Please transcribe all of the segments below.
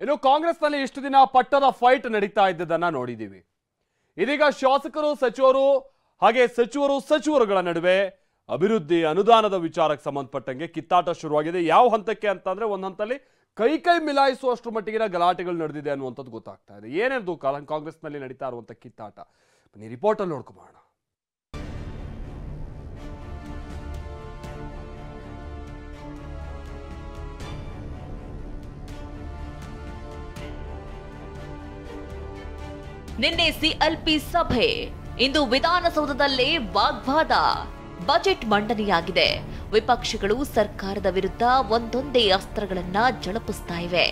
ಇನ್ನು ಕಾಂಗ್ರೆಸ್ನಲ್ಲಿ ಇಷ್ಟು ದಿನ ಪಟ್ಟದ ಫೈಟ್ ನಡೀತಾ ಇದ್ದದನ್ನ ನೋಡಿದ್ದೀವಿ. ಇದೀಗ ಶಾಸಕರು ಸಚಿವರುಗಳ ನಡುವೆ ಅಭಿವೃದ್ಧಿ ಅನುದಾನದ ವಿಚಾರಕ್ಕೆ ಸಂಬಂಧಪಟ್ಟಂಗೆ ಕಿತ್ತಾಟ ಶುರುವಾಗಿದೆ. ಯಾವ ಹಂತಕ್ಕೆ ಅಂತಂದ್ರೆ ಒಂದು ಹಂತದಲ್ಲಿ ಕೈ ಮಿಲಾಯಿಸುವಷ್ಟು ಮಟ್ಟಿಗಿನ ಗಲಾಟೆಗಳು ನಡೆದಿದೆ ಅನ್ನುವಂಥದ್ದು ಗೊತ್ತಾಗ್ತಾ ಇದೆ. ಏನೆಂದು ಕಾಂಗ್ರೆಸ್ನಲ್ಲಿ ನಡೀತಾ ಇರುವಂಥ ಕಿತ್ತಾಟ ಬನ್ನಿ ರಿಪೋರ್ಟ್ ಅಲ್ಲಿ ನೋಡ್ಕೊಂಬೋಣ. ನಿನ್ನೆ ಸಿಎಲ್ಪಿ ಸಭೆ, ಇಂದು ವಿಧಾನಸೌಧದಲ್ಲಿ ವಾಗ್ವಾದ. ಬಜೆಟ್ ಮಂಡನೆಯಾಗಿದೆ. ವಿಪಕ್ಷಗಳು ಸರ್ಕಾರದ ವಿರುದ್ಧ ಒಂದೊಂದೇ ಅಸ್ತ್ರಗಳನ್ನ ಝಳಪಿಸ್ತಾ ಇವೆ.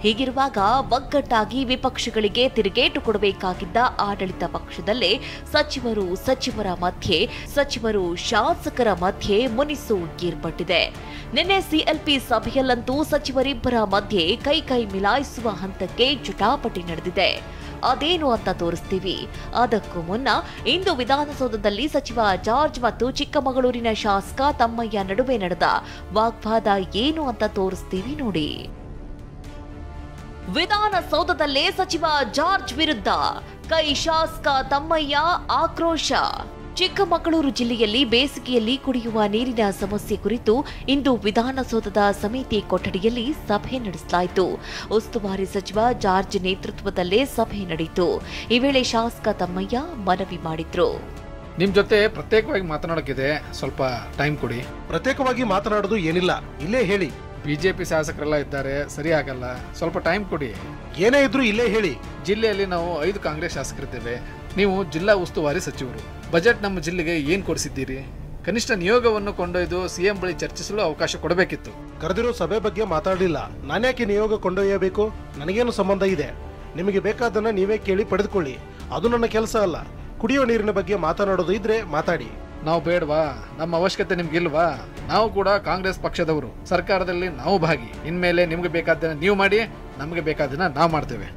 ಹೀಗಿರುವಾಗ ಒಗ್ಗಟ್ಟಾಗಿ ವಿಪಕ್ಷಗಳಿಗೆ ತಿರುಗೇಟು ಕೊಡಬೇಕಾಗಿದ್ದ ಆಡಳಿತ ಪಕ್ಷದಲ್ಲೇ ಸಚಿವರು ಶಾಸಕರ ಮಧ್ಯೆ ಮುನಿಸು ಏರ್ಪಟ್ಟಿದೆ. ನಿನ್ನೆ ಸಿಎಲ್ಪಿ ಸಭೆಯಲ್ಲಂತೂ ಸಚಿವರಿಬ್ಬರ ಮಧ್ಯೆ ಕೈ ಮಿಲಾಯಿಸುವ ಹಂತಕ್ಕೆ ಜಟಾಪಟಿ ನಡೆದಿದೆ. ಅದೇನು ಅಂತ ತೋರಿಸ್ತೀವಿ. ಅದಕ್ಕೂ ಮುನ್ನ ಇಂದು ವಿಧಾನಸೌಧದಲ್ಲಿ ಸಚಿವ ಜಾರ್ಜ್ ಮತ್ತು ಚಿಕ್ಕಮಗಳೂರಿನ ಶಾಸಕ ತಮ್ಮಯ್ಯ ನಡುವೆ ನಡೆದ ವಾಗ್ವಾದ ಏನು ಅಂತ ತೋರಿಸ್ತೀವಿ ನೋಡಿ. ವಿಧಾನಸೌಧದಲ್ಲೇ ಸಚಿವ ಜಾರ್ಜ್ ವಿರುದ್ಧ ಶಾಸಕ ತಮ್ಮಯ್ಯ ಆಕ್ರೋಶ. ಚಿಕ್ಕಮಗಳೂರು ಜಿಲ್ಲೆಯಲ್ಲಿ ಬೇಸಿಗೆಯಲ್ಲಿ ಕುಡಿಯುವ ನೀರಿನ ಸಮಸ್ಯೆ ಕುರಿತು ಇಂದು ವಿಧಾನಸೌಧದ ಸಮಿತಿ ಕೊಠಡಿಯಲ್ಲಿ ಸಭೆ ನಡೆಸಲಾಯಿತು. ಉಸ್ತುವಾರಿ ಸಚಿವ ಜಾರ್ಜ್ ನೇತೃತ್ವದಲ್ಲೇ ಸಭೆ ನಡೆಯಿತು. ಈ ವೇಳೆ ಶಾಸಕ ತಮ್ಮಯ್ಯ ಮನವಿ ಮಾಡಿದ್ರು. ನಿಮ್ ಜೊತೆ ಪ್ರತ್ಯೇಕವಾಗಿ ಮಾತನಾಡೋಕ್ಕಿದೆ, ಸ್ವಲ್ಪ ಟೈಮ್ ಕೊಡಿ. ಪ್ರತ್ಯೇಕವಾಗಿ ಮಾತನಾಡೋದು ಏನಿಲ್ಲ, ಇಲ್ಲೇ ಹೇಳಿ. ಬಿಜೆಪಿ ಶಾಸಕರೆಲ್ಲ ಇದ್ದಾರೆ, ಸರಿ ಆಗಲ್ಲ, ಸ್ವಲ್ಪ ಟೈಮ್ ಕೊಡಿ. ಏನೇ ಇದ್ರು ಇಲ್ಲೇ ಹೇಳಿ. ಜಿಲ್ಲೆಯಲ್ಲಿ ನಾವು 5 ಕಾಂಗ್ರೆಸ್ ಶಾಸಕರಿದ್ದೇವೆ. ನೀವು ಜಿಲ್ಲಾ ಉಸ್ತುವಾರಿ ಸಚಿವರು. ಬಜೆಟ್ ನಮ್ಮ ಜಿಲ್ಲೆಗೆ ಏನ್ ಕೊಡಿಸಿದ್ದೀರಿ? ಕನಿಷ್ಠ ನಿಯೋಗವನ್ನು ಕೊಂಡೊಯ್ದು ಸಿಎಂ ಬಳಿ ಚರ್ಚಿಸಲು ಅವಕಾಶ ಕೊಡಬೇಕಿತ್ತು. ಕರೆದಿರೋ ಸಭೆ ಬಗ್ಗೆ ಮಾತಾಡಲಿಲ್ಲ. ನಾನ್ಯಾಕೆ ನಿಯೋಗ ಕೊಂಡೊಯ್ಯಬೇಕು? ನನಗೇನು ಸಂಬಂಧ ಇದೆ? ನಿಮಗೆ ಬೇಕಾದನ್ನ ನೀವೇ ಕೇಳಿ ಪಡೆದುಕೊಳ್ಳಿ. ಅದು ನನ್ನ ಕೆಲಸ ಅಲ್ಲ. ಕುಡಿಯೋ ನೀರಿನ ಬಗ್ಗೆ ಮಾತನಾಡೋದು ಇದ್ರೆ ಮಾತಾಡಿ. ನಾವು ಬೇಡವಾ? ನಮ್ಮ ಅವಶ್ಯಕತೆ ನಿಮ್ಗಿಲ್ವಾ? ನಾವು ಕೂಡ ಕಾಂಗ್ರೆಸ್ ಪಕ್ಷದವರು, ಸರ್ಕಾರದಲ್ಲಿ ನಾವು ಭಾಗಿ. ಇನ್ಮೇಲೆ ನಿಮ್ಗೆ ಬೇಕಾದ್ದನ್ನ ನೀವು ಮಾಡಿ, ನಮಗೆ ಬೇಕಾದನ್ನ ನಾವು ಮಾಡ್ತೇವೆ.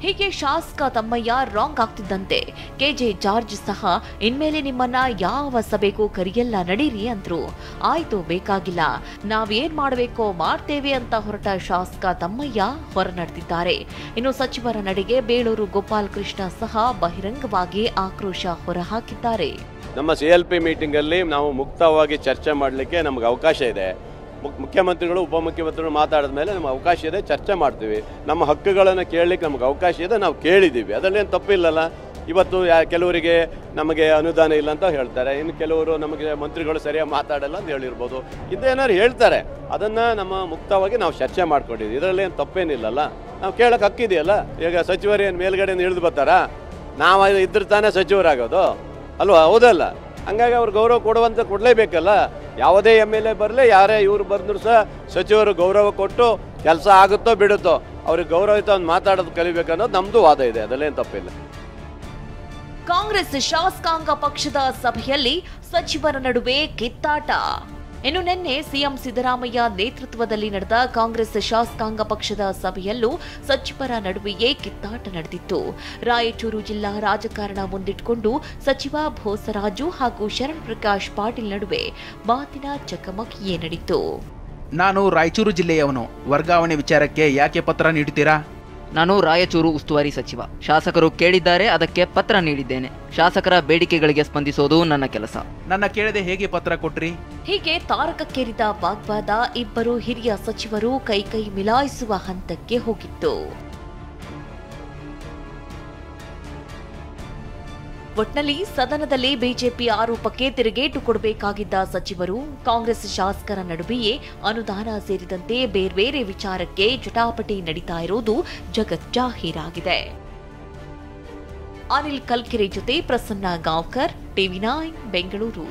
ಹೀಗೆ ಶಾಸಕ ತಮ್ಮಯ್ಯ ರಾಂಗ್ ಆಗ್ತಿದ್ದಂತೆ ಕೆಜೆ ಜಾರ್ಜ್ ಸಹ ಇನ್ಮೇಲೆ ನಿಮ್ಮನ್ನ ಯಾವ ಸಭೆಗೂ ಕರೆಯಲ್ಲ, ನಡೀರಿ ಅಂದ್ರು. ಆಯ್ತು, ಬೇಕಾಗಿಲ್ಲ, ನಾವೇನ್ ಮಾಡಬೇಕೋ ಮಾಡ್ತೇವೆ ಅಂತ ಹೊರಟ ಶಾಸಕ ತಮ್ಮಯ್ಯ ಹೊರ ನಡೆದಿದ್ದಾರೆ. ಇನ್ನು ಸಚಿವರ ನಡೆಗೆ ಬೇಳೂರು ಗೋಪಾಲ್ ಕೃಷ್ಣ ಸಹ ಬಹಿರಂಗವಾಗಿ ಆಕ್ರೋಶ ಹೊರಹಾಕಿದ್ದಾರೆ. ನಮ್ಮ ಸಿಎಲ್ಪಿ ಮೀಟಿಂಗ್ ಅಲ್ಲಿ ನಾವು ಮುಕ್ತವಾಗಿ ಚರ್ಚೆ ಮಾಡಲಿಕ್ಕೆ ನಮಗೆ ಅವಕಾಶ ಇದೆ. ಮುಖ್ಯಮಂತ್ರಿಗಳು ಉಪಮುಖ್ಯಮಂತ್ರಿಗಳು ಮಾತಾಡಿದ ಮೇಲೆ ನಮಗೆ ಅವಕಾಶ ಇದೆ, ಚರ್ಚೆ ಮಾಡ್ತೀವಿ. ನಮ್ಮ ಹಕ್ಕುಗಳನ್ನು ಕೇಳಲಿಕ್ಕೆ ನಮಗೆ ಅವಕಾಶ ಇದೆ, ನಾವು ಕೇಳಿದ್ದೀವಿ. ಅದರಲ್ಲೇನು ತಪ್ಪಿಲ್ಲಲ್ಲ. ಇವತ್ತು ಕೆಲವರಿಗೆ ನಮಗೆ ಅನುದಾನ ಇಲ್ಲ ಅಂತ ಹೇಳ್ತಾರೆ, ಇನ್ನು ಕೆಲವರು ನಮಗೆ ಮಂತ್ರಿಗಳು ಸರಿಯಾಗಿ ಮಾತಾಡಲ್ಲ ಅಂತ ಹೇಳಿರ್ಬೋದು. ಇದೇನಾದ್ರು ಹೇಳ್ತಾರೆ, ಅದನ್ನು ನಮ್ಮ ಮುಕ್ತವಾಗಿ ನಾವು ಚರ್ಚೆ ಮಾಡ್ಕೊಂಡಿದ್ದೀವಿ. ಇದರಲ್ಲೇನು ತಪ್ಪೇನಿಲ್ಲಲ್ಲ, ನಾವು ಕೇಳೋಕೆ ಹಕ್ಕಿದೆಯಲ್ಲ. ಈಗ ಸಚಿವರೇನು ಮೇಲ್ಗಡೆಯಿಂದ ಇಳಿದು ಬರ್ತಾರಾ? ನಾವು ಇದ್ರ ತಾನೇ ಸಚಿವರಾಗೋದು ಅಲ್ವಾ? ಹೌದಲ್ಲ? ಹಂಗಾಗಿ ಅವ್ರು ಗೌರವ ಕೊಡಲೇಬೇಕಲ್ಲ. ಯಾವುದೇ MLA ಬರಲಿ, ಯಾರೇ ಇವರು ಬಂದರೂ ಸಹ ಸಚಿವರು ಗೌರವ ಕೊಟ್ಟು ಕೆಲಸ ಆಗುತ್ತೋ ಬಿಡುತ್ತೋ ಅವ್ರಿಗೆ ಗೌರವಯುತ ಮಾತಾಡೋದು ಕಲಿಬೇಕನ್ನೋದು ನಮ್ದು ವಾದ ಇದೆ. ಅದಲ್ಲೇನು ತಪ್ಪಿಲ್ಲ. ಕಾಂಗ್ರೆಸ್ ಶಾಸಕಾಂಗ ಪಕ್ಷದ ಸಭೆಯಲ್ಲಿ ಸಚಿವರ ನಡುವೆ ಕಿತ್ತಾಟ. ಇನ್ನು ನಿನ್ನೆ ಸಿಎಂ ಸಿದ್ದರಾಮಯ್ಯ ನೇತೃತ್ವದಲ್ಲಿ ನಡೆದ ಕಾಂಗ್ರೆಸ್ ಶಾಸಕಾಂಗ ಪಕ್ಷದ ಸಭೆಯಲ್ಲೂ ಸಚಿವರ ನಡುವೆಯೇ ಕಿತ್ತಾಟ ನಡೆದಿತ್ತು. ರಾಯಚೂರು ಜಿಲ್ಲಾ ರಾಜಕಾರಣ ಮುಂದಿಟ್ಟುಕೊಂಡು ಸಚಿವ ಬೋಸರಾಜು ಹಾಗೂ ಶರಣ್ ಪ್ರಕಾಶ್ ಪಾಟೀಲ್ ನಡುವೆ ಮಾತಿನ ಚಕಮಕಿಯೇ ನಡೆಯಿತು. ನಾನು ರಾಯಚೂರು ಜಿಲ್ಲೆಯವನು. ವರ್ಗಾವಣೆ ವಿಚಾರಕ್ಕೆ ಯಾಕೆ ಪತ್ರ ನೀಡುತ್ತೀರಾ? ನಾನು ರಾಯಚೂರು ಉಸ್ತುವಾರಿ ಸಚಿವ. ಶಾಸಕರು ಕೇಳಿದ್ದಾರೆ, ಅದಕ್ಕೆ ಪತ್ರ ನೀಡಿದ್ದೇನೆ. ಶಾಸಕರ ಬೇಡಿಕೆಗಳಿಗೆ ಸ್ಪಂದಿಸೋದು ನನ್ನ ಕೆಲಸ. ನನ್ನ ಕೇಳದೆ ಹೇಗೆ ಪತ್ರ ಕೊಟ್ರಿ? ಹೀಗೆ ತಾರಕಕ್ಕೇರಿದ ವಾಗ್ವಾದ ಇಬ್ಬರು ಹಿರಿಯ ಸಚಿವರು ಕೈ ಮಿಲಾಯಿಸುವ ಹಂತಕ್ಕೆ ಹೋಗಿತ್ತು. ಒಟ್ನಲ್ಲಿ ಸದನದಲ್ಲಿ ಬಿಜೆಪಿ ಆರೋಪಕ್ಕೆ ತಿರುಗೇಟು ಕೊಡಬೇಕಾಗಿದ್ದ ಸಚಿವರು ಕಾಂಗ್ರೆಸ್ ಶಾಸಕರ ನಡುವೆಯೇ ಅನುದಾನ ಸೇರಿದಂತೆ ಬೇರೆ ವಿಚಾರಕ್ಕೆ ಜಟಾಪಟಿ ನಡೀತಾ ಇರೋದು ಜಗಜ್ಜಾಹೀರಾಗಿದೆ. ಅನಿಲ್ ಕಲ್ಕೆರೆ ಜೊತೆ ಪ್ರಸನ್ನ ಗಾಂವ್ಕರ್, TV9 ಬೆಂಗಳೂರು.